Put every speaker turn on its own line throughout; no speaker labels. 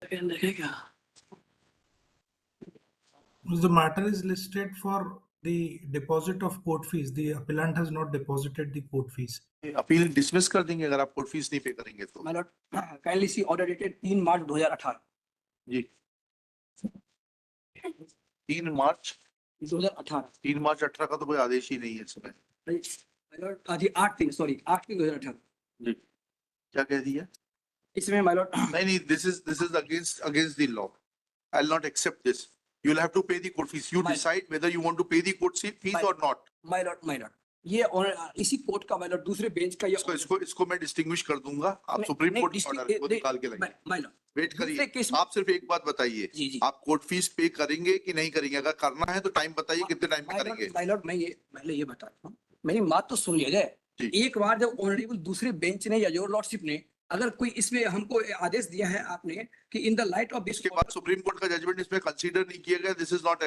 Second देखेगा।
The matter is listed for the deposit of court fees. The appellant has not deposited the court fees.
Appeal dismiss कर देंगे अगर आप court fees नहीं पे करेंगे तो।
My lord, kindly see order dated 3 मार्च 2018।
जी 3 मार्च
2018।
3 मार्च 18 का तो कोई आदेश ही नहीं है इसमें।
My lord, जी 8/3 2018।
जी क्या कह दिया
इसमें my lord,
नहीं this is against the law. I'll not accept this. You'll have to pay the court fees. You
My-
decide whether you want to pay the court fees
My-
or not.
my lord, ये इसी court का my lord दूसरे bench का ये
इसको मैं distinguish कर दूंगा। आप सुप्रीम
नहीं,
कोर्ट
distinct-
ऑर्डर को निकाल के
my
लाइए।
my lord,
वेट
दूसरे
करिए।
केस
आप सिर्फ एक बात बताइए,
जी, जी।
आप कोर्ट फीस पे करेंगे कि नहीं करेंगे? अगर करना है तो टाइम बताइए, कितने टाइम में करेंगे?
my lord, मैं ये पहले ये बताता हूँ, मेरी बात तो सुन लीजिए।
जी।
एक बार जब ऑनरेबल दूसरे बेंच ने या योर लॉर्डशिप ने अगर कोई इसमें हमको आदेश दिया है आपने कि in the light of this
उसके बाद सुप्रीम कोर्ट का जजमेंट इसमें कंसीडर नहीं किया गया। This is not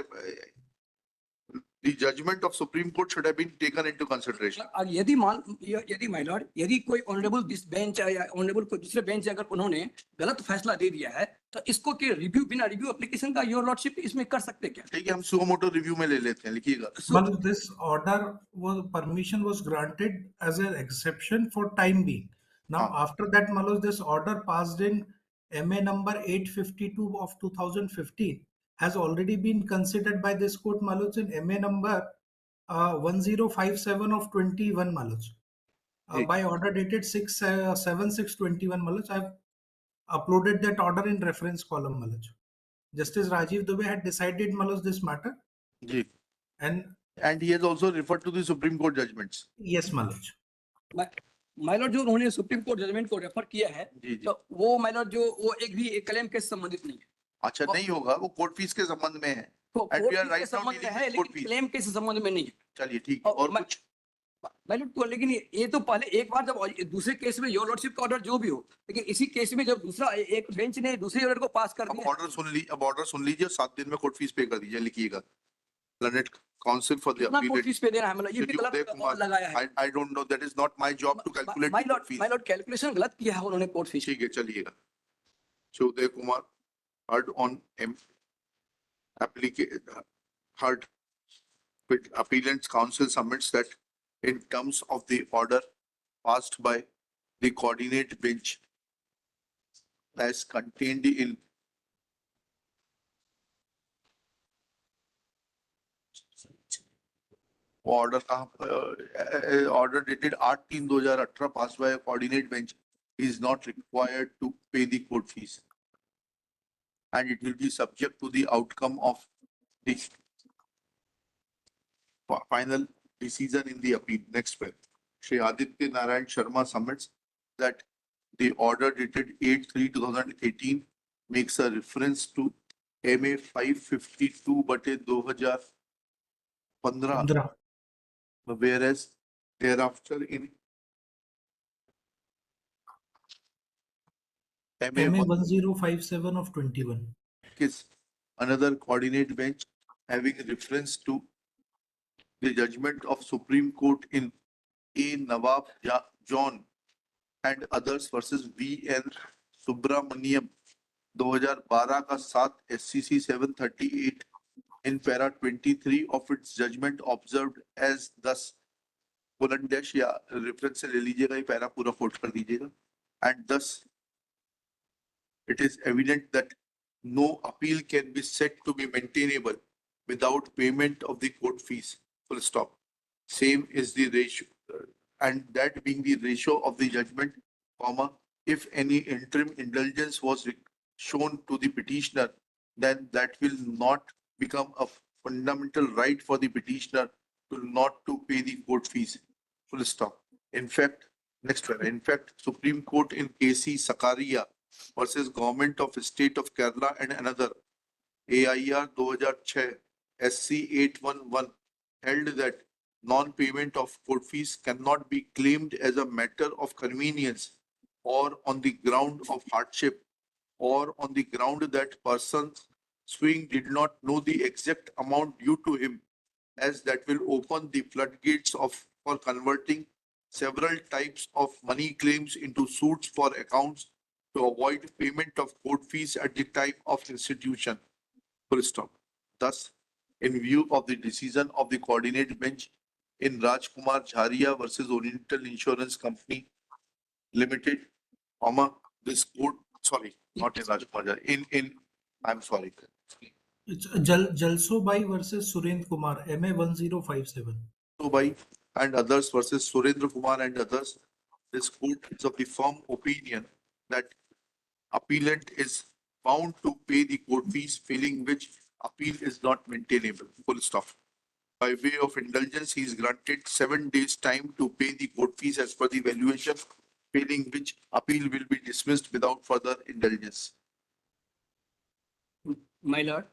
the judgment of Supreme Court should have been taken into consideration.
और यदि माय लॉर्ड यदि कोई ऑनरेबल दिस बेंच या ऑनरेबल कोई दूसरे बेंच अगर उन्होंने गलत फैसला दे दिया है तो इसको के रिव्यू बिना रिव्यू एप्लीकेशन का योर लॉर्डशिप इसमें कर सकते हैं क्या?
ठीक है, हम सुओ मोटो रिव्यू में ले लेते हैं, लिखिएगा।
But this order was permission was granted as an exception for time being. Now after that, Malus, this order passed in MA number 852 of 2015 has already been considered by this court, Malus, in MA number 1057 of 21, Malus. By order dated 6/7/6/21, Malus. I've uploaded that order in reference column, Malus. Justice Rajiv Dubey had decided, Malus, this matter.
जी। And he has also referred to the Supreme Court judgments.
Yes, Malus.
My Lord जो उन्होंने supreme court judgement को refer किया है
जी, जी।
तो वो my Lord जो वो एक भी क्लेम के संबंधित नहीं है।
अच्छा, नहीं होगा, वो कोर्ट फीस के संबंध में है।
तो
And we are
court
right
के
now
संबंध में
dealing
है
with court
लेकिन
fees.
क्लेम के संबंध में नहीं है।
चलिए ठीक है। और कुछ
माय लॉर्ड को लेकिन ये तो पहले एक बार जब दूसरे केस में योर लॉर्डशिप का ऑर्डर जो भी हो लेकिन इसी केस में जब दूसरा एक बेंच ने दूसरे ऑर्डर को पास कर
अब
दिया
ऑर्डर सुन लीजिए, 7 दिन में कोर्ट फीस पे कर दीजिए, लिखिएगा। Learned Counsel for the
कितना कोर्ट
Appellate.
फीस पे देना है मतलब ये भी
Shri Uday
गलत
Kumar.
लगाया है।
I don't know. That is not my job to calculate the court fees.
My Lord calculation गलत किया है उन्होंने कोर्ट फीस।
ठीक है, चलिएगा। Shri Uday Kumar heard on heard with Appellant's Counsel submits that in terms of the order passed by the coordinate bench as contained in order dated 8/3/2018 passed by a coordinate bench is not required to pay the court fees, and it will be subject to the outcome of the final decision in the appeal. Next one, Shri Aditya Narayan Sharma submits that the order dated 8/3/2018 makes a reference to MA 552/2015, whereas thereafter in
MA 1057 of 21.
case, another coordinate bench having reference to the judgment of Supreme Court in A. Nawab John and others versus V.N. Subramaniam 2012 का 7 SCC 738 in para 23 of its judgment observed as thus बुलंदेश या reference से ले लीजिएगा, ये para पूरा coat कर दीजिएगा। And thus it is evident that no appeal can be said to be maintainable without payment of the court fees. Full stop. Same is the ratio, and that being the ratio of the judgment, comma, if any interim indulgence was shown to the petitioner, then that will not become a fundamental right for the petitioner to not to pay the court fees. Full stop. In fact, next one. In fact, Supreme Court in KC Sakaria versus Government of State of Kerala and another AIR 2006 SC 811 held that non-payment of court fees cannot be claimed as a matter of convenience or on the ground of hardship or on the ground that person suing did not know the exact amount due to him, as that will open the floodgates for converting several types of money claims into suits for accounts to avoid payment of court fees at the time of institution. Full stop. Thus, in view of the decision of the coordinate bench in Rajkumar Jharia versus Oriental Insurance Company Limited, this court, sorry, not in Rajkumar Jharia, I'm sorry.
It's Jalsobai versus Surendra Kumar, MA 1057.
By and others versus Surendra Kumar and others, this court is of the firm opinion that appellant is bound to pay the court fees, failing which appeal is not maintainable. Full stop. By way of indulgence, he is granted 7 days time to pay the court fees as per the valuation, failing which appeal will be dismissed without further indulgence.
My lord,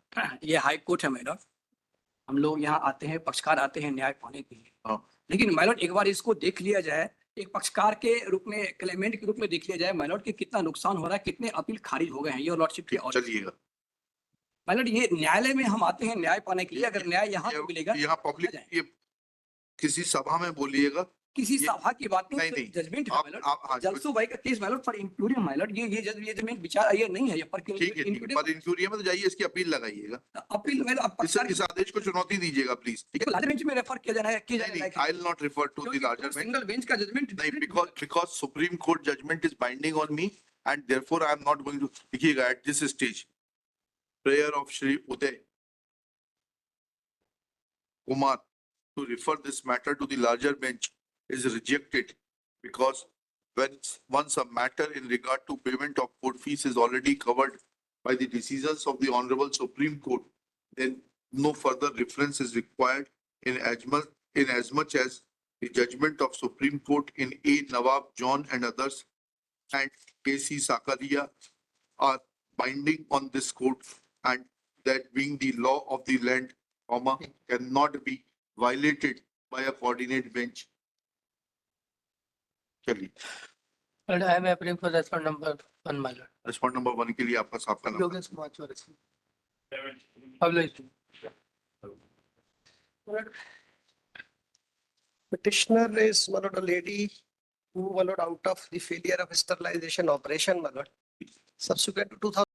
ये high court है my Lord. हम लोग यहाँ आते हैं, पक्षकार आते हैं न्याय पाने के लिए।
हाँ।
लेकिन माय लॉर्ड एक बार इसको देख लिया जाए, एक पक्षकार के रूप में, क्लेमेंट के रूप में देख लिया जाए माय लॉर्ड कि कितना नुकसान हो रहा है, कितने अपील खारिज हो गए हैं योर लॉर्डशिप के ऑर्डर।
चलिएगा।
माय लॉर्ड ये न्यायालय में हम आते हैं न्याय पाने के लिए, अगर न्याय यहाँ पे मिलेगा,
यहाँ पब्लिक, ये किसी सभा में बोलिएगा।
किसी सभा की बात नहीं,
नहीं,
जजमेंट है माय लॉर्ड। जलसोबाई का case my lord for including my lord, ये जजमेंट विचार ये नहीं है, ये पर
ठीक है, पर इंक्लूडिंग में तो जाइए, इसकी अपील लगाइएगा।
अपील में अब पक्षकार
इस आदेश को चुनौती दीजिएगा प्लीज।
ठीक है, लार्जर बेंच में रेफर किया जाना है,
I will not refer to the larger bench.
Single bench का जजमेंट
नहीं, because Supreme Court judgment is binding on me and therefore I am not going to, देखिएगा, at this stage, prayer of Shri Uday Kumar to refer this matter to the larger bench is rejected because once a matter in regard to payment of court fees is already covered by the decisions of the Honorable Supreme Court, then no further reference is required in as much as the judgment of Supreme Court in A. Nawab John and others and K.C. Sakaria are binding on this court, and that being the law of the land, cannot be violated by a coordinate bench. चलिए,
And I am appealing for respond number 1, my lord.
Respond number 1 के लिए आपका साहब का नाम।
Yogesh Kumar Chaudhary. Published.
Petitioner is one of the lady who, my lord, out of the failure of sterilization operation, my lord, subsequent to 2000.